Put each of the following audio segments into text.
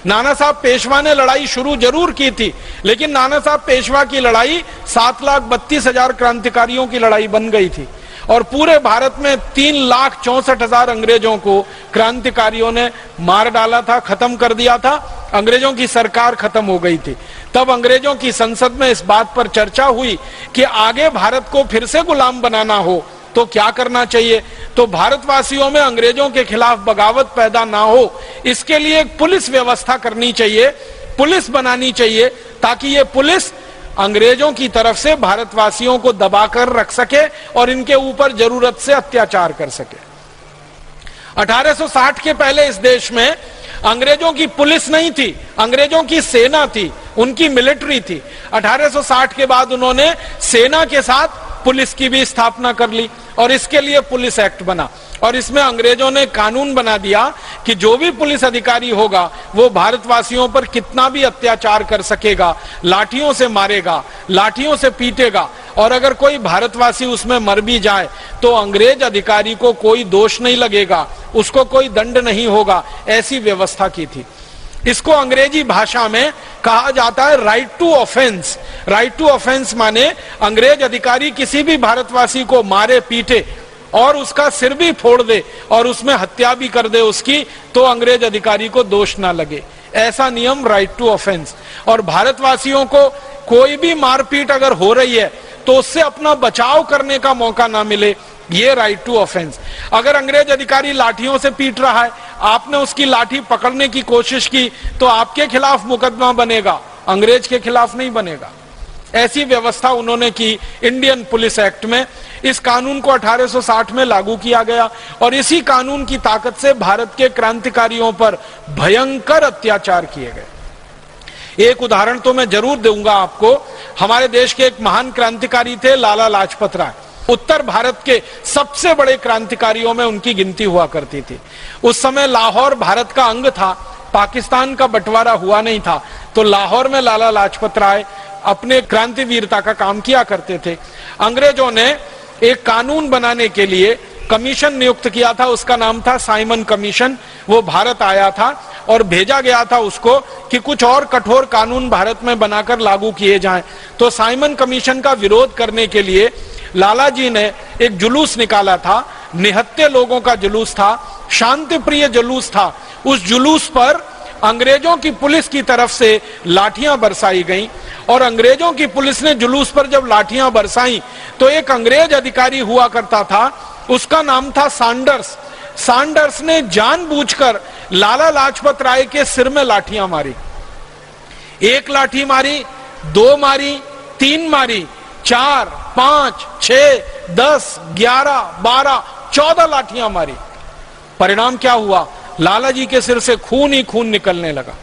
नाना साहब पेशवा ने लड़ाई शुरू जरूर की थी, लेकिन नाना साहब पेशवा की लड़ाई 7,32,000 क्रांतिकारियों की लड़ाई बन गई थी और पूरे भारत में 3,64,000 अंग्रेजों को क्रांतिकारियों ने मार डाला था, खत्म कर दिया था। अंग्रेजों की सरकार खत्म हो गई थी। तब अंग्रेजों की संसद में इस बात पर चर्चा हुई कि आगे भारत को फिर से गुलाम बनाना हो तो क्या करना चाहिए। तो भारतवासियों में अंग्रेजों के खिलाफ बगावत पैदा ना हो, इसके लिए एक पुलिस व्यवस्था करनी चाहिए, पुलिस बनानी चाहिए, ताकि ये पुलिस अंग्रेजों की तरफ से भारतवासियों को दबाकर रख सके और इनके ऊपर जरूरत से अत्याचार कर सके। 1860 के पहले इस देश में अंग्रेजों की पुलिस नहीं थी, अंग्रेजों की सेना थी, उनकी मिलिट्री थी। 1860 के बाद उन्होंने सेना के साथ पुलिस की भी स्थापना कर ली और इसके लिए पुलिस एक्ट बना और इसमें अंग्रेजों ने कानून बना दिया कि जो भी पुलिस अधिकारी होगा वो भारतवासियों पर कितना भी अत्याचार कर सकेगा, लाठियों से मारेगा, लाठियों से पीटेगा और अगर कोई भारतवासी उसमें मर भी जाए तो अंग्रेज अधिकारी को कोई दोष नहीं लगेगा, उसको कोई दंड नहीं होगा। ऐसी व्यवस्था की थी। इसको अंग्रेजी भाषा में कहा जाता है right to offense. Right to offense माने अंग्रेज अधिकारी किसी भी भारतवासी को मारे पीटे और उसका सिर भी फोड़ दे और उसमें हत्या भी कर दे उसकी, तो अंग्रेज अधिकारी को दोष ना लगे। ऐसा नियम राइट टू ऑफेंस। और भारतवासियों को कोई भी मारपीट अगर हो रही है तो उससे अपना बचाव करने का मौका ना मिले, ये राइट टू ऑफेंस। अगर अंग्रेज अधिकारी लाठियों से पीट रहा है, आपने उसकी लाठी पकड़ने की कोशिश की तो आपके खिलाफ मुकदमा बनेगा, अंग्रेज के खिलाफ नहीं बनेगा। ऐसी व्यवस्था उन्होंने की इंडियन पुलिस एक्ट में। इस कानून को 1860 में लागू किया गया और इसी कानून की ताकत से भारत के क्रांतिकारियों पर भयंकर अत्याचार किए गए। एक उदाहरण तो मैं जरूर दूंगा आपको। हमारे देश के एक महान क्रांतिकारी थे लाला लाजपत राय। उत्तर भारत के सबसे बड़े क्रांतिकारियों में उनकी गिनती हुआ करती थी। उस समय लाहौर भारत का अंग था, पाकिस्तान का बंटवारा हुआ नहीं था, तो लाहौर में लाला लाजपत राय अपने क्रांतिवीरता का काम किया करते थे। अंग्रेजों ने एक कानून बनाने के लिए कमीशन नियुक्त किया था, उसका नाम था साइमन कमीशन। वो भारत आया था और भेजा गया था उसको कि कुछ और कठोर कानून भारत में बनाकर लागू किए जाएं। तो साइमन कमीशन का विरोध करने के लिए लाला जी ने एक जुलूस निकाला था, निहत्थे लोगों का जुलूस था, शांति प्रिय जुलूस था। उस जुलूस पर अंग्रेजों की पुलिस की तरफ से लाठियां बरसाई गईं और अंग्रेजों की पुलिस ने जुलूस पर जब लाठियां बरसाई तो एक अंग्रेज अधिकारी हुआ करता था, उसका नाम था सैंडर्स। सैंडर्स ने जानबूझकर लाला लाजपत राय के सिर में लाठियां मारी। एक लाठी मारी, दो मारी, तीन मारी, 4, 5, 6, 10, 11, 12, 14 लाठियां मारी। परिणाम क्या हुआ? लाला जी के सिर से खून ही खून निकलने लगा।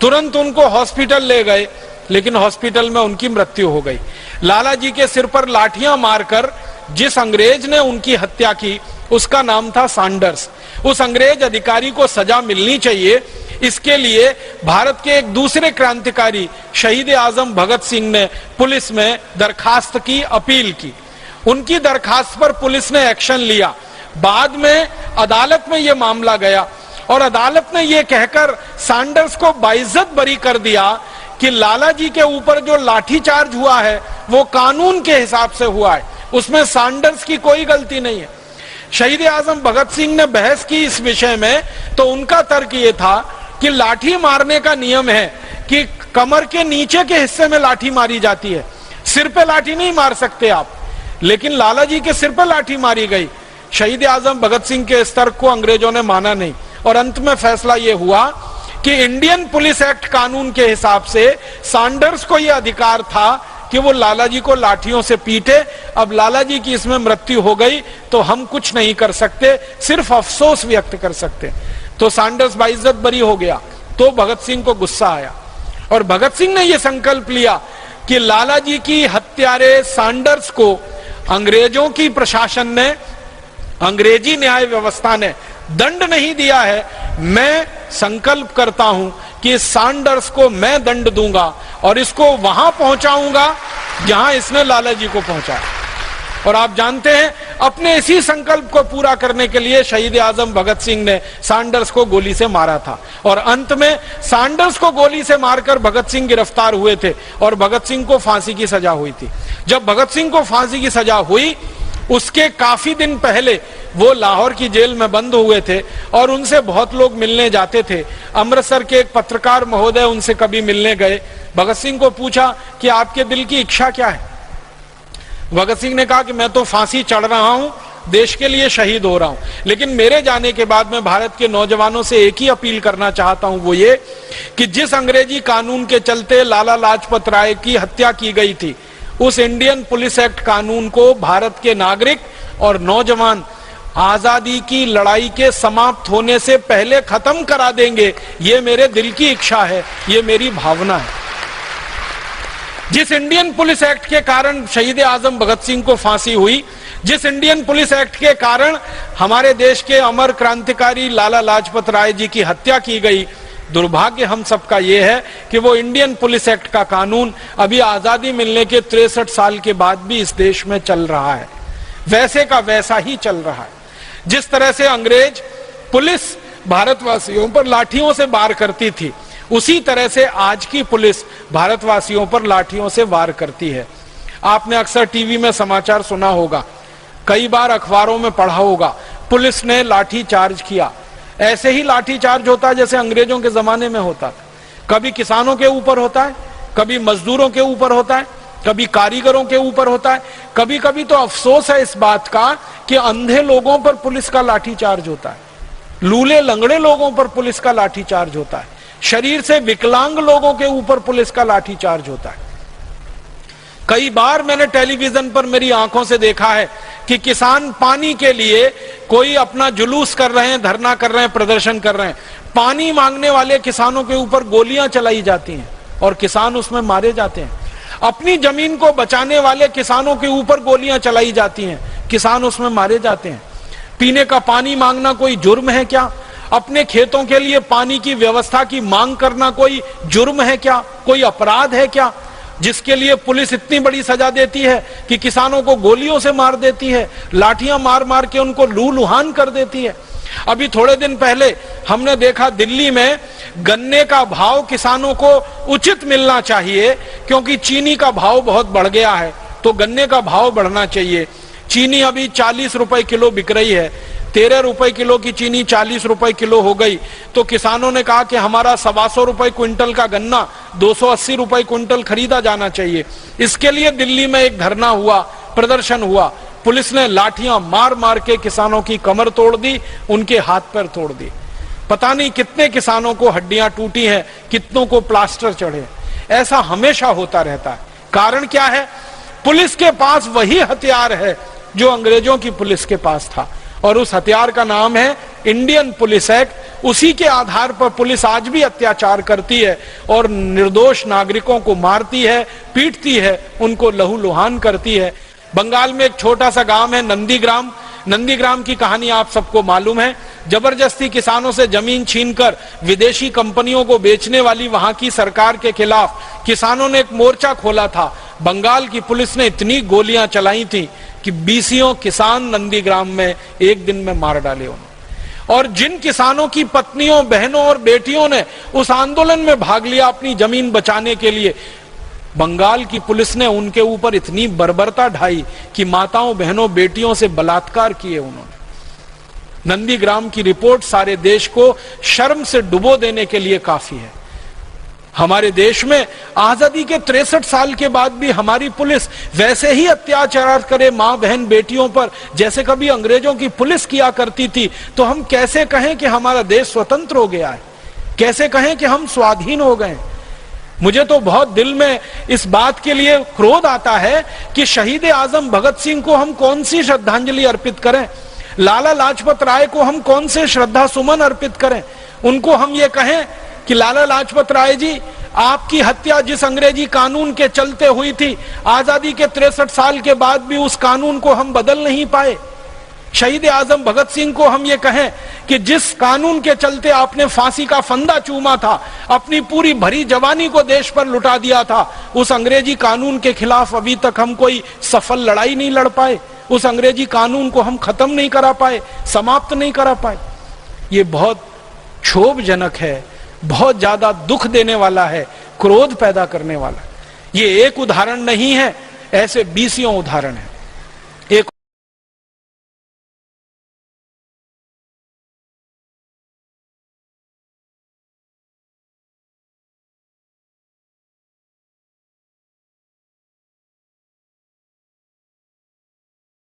तुरंत उनको हॉस्पिटल ले गए, लेकिन हॉस्पिटल में उनकी मृत्यु हो गई। लाला जी के सिर पर लाठियां मारकर जिस अंग्रेज ने उनकी हत्या की उसका नाम था सैंडर्स। उस अंग्रेज अधिकारी को सजा मिलनी चाहिए, इसके लिए भारत के एक दूसरे क्रांतिकारी शहीद आजम भगत सिंह ने पुलिस में दरखास्त की, अपील की। उनकी दरखास्त पर पुलिस ने एक्शन लिया। बाद में अदालत में यह मामला गया और अदालत ने यह कहकर सैंडर्स को बाइज्जत बरी कर दिया कि लाला जी के ऊपर जो लाठीचार्ज हुआ है वो कानून के हिसाब से हुआ है, उसमें सैंडर्स की कोई गलती नहीं है। शहीद आजम भगत सिंह ने बहस की इस विषय में, तो उनका तर्क ये था कि लाठी मारने का नियम है कि कमर के नीचे के हिस्से में लाठी मारी जाती है, सिर पे लाठी नहीं मार सकते आप। लेकिन लाला जी के सिर पे लाठी मारी गई। शहीद आजम भगत सिंह के इस तर्क को अंग्रेजों ने माना नहीं और अंत में फैसला यह हुआ कि इंडियन पुलिस एक्ट कानून के हिसाब से सैंडर्स को यह अधिकार था कि वो लाला जी को लाठियों से पीटे। अब लाला जी की इसमें मृत्यु हो गई तो हम कुछ नहीं कर सकते, सिर्फ अफसोस व्यक्त कर सकते। तो सैंडर्स बाइज्जत बरी हो गया। तो भगत सिंह को गुस्सा आया और भगत सिंह ने यह संकल्प लिया कि लाला जी की हत्यारे सैंडर्स को अंग्रेजों की प्रशासन ने, अंग्रेजी न्याय व्यवस्था ने दंड नहीं दिया है। मैं संकल्प करता हूं कि सैंडर्स को मैं दंड दूंगा और इसको वहां पहुंचाऊंगा जहां इसने लाला जी को पहुंचाया। और आप जानते हैं अपने इसी संकल्प को पूरा करने के लिए शहीद आजम भगत सिंह ने सैंडर्स को गोली से मारा था और अंत में सैंडर्स को गोली से मारकर भगत सिंह गिरफ्तार हुए थे और भगत सिंह को फांसी की सजा हुई थी। जब भगत सिंह को फांसी की सजा हुई उसके काफी दिन पहले वो लाहौर की जेल में बंद हुए थे और उनसे बहुत लोग मिलने जाते थे। अमृतसर के एक पत्रकार महोदय उनसे कभी मिलने गए, भगत सिंह को पूछा कि आपके दिल की इच्छा क्या है। भगत सिंह ने कहा कि मैं तो फांसी चढ़ रहा हूं, देश के लिए शहीद हो रहा हूं, लेकिन मेरे जाने के बाद मैं भारत के नौजवानों से एक ही अपील करना चाहता हूं, वो ये कि जिस अंग्रेजी कानून के चलते लाला लाजपत राय की हत्या की गई थी, उस इंडियन पुलिस एक्ट कानून को भारत के नागरिक और नौजवान आजादी की लड़ाई के समाप्त होने से पहले खत्म करा देंगे। ये मेरे दिल की इच्छा है, ये मेरी भावना है। जिस इंडियन पुलिस एक्ट के कारण शहीद आजम भगत सिंह को फांसी हुई, जिस इंडियन पुलिस एक्ट के कारण हमारे देश के अमर क्रांतिकारी लाला लाजपत राय जी की हत्या की गई, दुर्भाग्य हम सबका यह है कि वो इंडियन पुलिस एक्ट का कानून अभी आजादी मिलने के 63 साल के बाद भी इस देश में चल रहा है, वैसे का वैसा ही चल रहा है। जिस तरह से अंग्रेज पुलिस भारतवासियों पर लाठियों से वार करती थी, उसी तरह से आज की पुलिस भारतवासियों पर लाठियों से वार करती है। आपने अक्सर टीवी में समाचार सुना होगा, कई बार अखबारों में पढ़ा होगा, पुलिस ने लाठी चार्ज किया। ऐसे ही लाठी चार्ज होता है जैसे अंग्रेजों के जमाने में होता था। कभी किसानों के ऊपर होता है, कभी मजदूरों के ऊपर होता है, कभी कारीगरों के ऊपर होता है। कभी कभी तो अफसोस है इस बात का कि अंधे लोगों पर पुलिस का लाठी चार्ज होता है, लूले लंगड़े लोगों पर पुलिस का लाठी चार्ज होता है, शरीर से विकलांग लोगों के ऊपर पुलिस का लाठी चार्ज होता है। कई बार मैंने टेलीविजन पर मेरी आंखों से देखा है कि किसान पानी के लिए कोई अपना जुलूस कर रहे हैं, धरना कर रहे हैं, प्रदर्शन कर रहे हैं, पानी मांगने वाले किसानों के ऊपर गोलियां चलाई जाती हैं और किसान उसमें मारे जाते हैं। अपनी जमीन को बचाने वाले किसानों के ऊपर गोलियां चलाई जाती हैं, किसान उसमें मारे जाते हैं। पीने का पानी मांगना कोई जुर्म है क्या? अपने खेतों के लिए पानी की व्यवस्था की मांग करना कोई जुर्म है क्या? कोई अपराध है क्या, जिसके लिए पुलिस इतनी बड़ी सजा देती है कि किसानों को गोलियों से मार देती है, लाठियां मार मार के उनको लूलुहान कर देती है। अभी थोड़े दिन पहले हमने देखा दिल्ली में गन्ने का भाव किसानों को उचित मिलना चाहिए, क्योंकि चीनी का भाव बहुत बढ़ गया है, तो गन्ने का भाव बढ़ना चाहिए। चीनी अभी 40 रुपए किलो बिक रही है, 13 रुपए किलो की चीनी 40 रुपए किलो हो गई। तो किसानों ने कहा कि हमारा 125 रुपए क्विंटल का गन्ना 280 रुपए क्विंटल खरीदा जाना चाहिए। इसके लिए दिल्ली में एक धरना हुआ, प्रदर्शन हुआ, पुलिस ने लाठियां मार मार के किसानों की कमर तोड़ दी, उनके हाथ पैर तोड़ दी। पता नहीं कितने किसानों को हड्डियां टूटी हैं, कितनों को प्लास्टर चढ़े। ऐसा हमेशा होता रहता है। कारण क्या है? पुलिस के पास वही हथियार है जो अंग्रेजों की पुलिस के पास था, और उस हथियार का नाम है इंडियन पुलिस एक्ट। उसी के आधार पर पुलिस आज भी अत्याचार करती है और निर्दोष नागरिकों को मारती है, पीटती है, उनको लहूलुहान करती है। बंगाल में एक छोटा सा गांव है नंदीग्राम। नंदीग्राम की कहानी आप सबको मालूम है। जबरदस्ती किसानों से जमीन छीनकर विदेशी कंपनियों को बेचने वाली वहां की सरकार के खिलाफ किसानों ने एक मोर्चा खोला था। बंगाल की पुलिस ने इतनी गोलियां चलाई थी कि 20 किसान नंदीग्राम में एक दिन में मार डाले उन्होंने। और जिन किसानों की पत्नियों, बहनों और बेटियों ने उस आंदोलन में भाग लिया अपनी जमीन बचाने के लिए, बंगाल की पुलिस ने उनके ऊपर इतनी बर्बरता ढाई कि माताओं, बहनों, बेटियों से बलात्कार किए उन्होंने। नंदीग्राम की रिपोर्ट सारे देश को शर्म से डुबो देने के लिए काफी है। हमारे देश में आजादी के 63 साल के बाद भी हमारी पुलिस वैसे ही अत्याचार करे मां, बहन, बेटियों पर जैसे कभी अंग्रेजों की पुलिस किया करती थी, तो हम कैसे कहें कि हमारा देश स्वतंत्र हो गया है? कैसे कहें कि हम स्वाधीन हो गए? मुझे तो बहुत दिल में इस बात के लिए क्रोध आता है कि शहीद आजम भगत सिंह को हम कौन सी श्रद्धांजलि अर्पित करें, लाला लाजपत राय को हम कौन से श्रद्धा सुमन अर्पित करें। उनको हम ये कहें कि लाला लाजपत राय जी, आपकी हत्या जिस अंग्रेजी कानून के चलते हुई थी, आजादी के 63 साल के बाद भी उस कानून को हम बदल नहीं पाए। शहीद आजम भगत सिंह को हम ये कहें कि जिस कानून के चलते आपने फांसी का फंदा चूमा था, अपनी पूरी भरी जवानी को देश पर लुटा दिया था, उस अंग्रेजी कानून के खिलाफ अभी तक हम कोई सफल लड़ाई नहीं लड़ पाए। उस अंग्रेजी कानून को हम खत्म नहीं करा पाए, समाप्त नहीं करा पाए। ये बहुत क्षोभजनक है, बहुत ज्यादा दुख देने वाला है, क्रोध पैदा करने वाला है। ये एक उदाहरण नहीं है, ऐसे बीसियों उदाहरण हैं।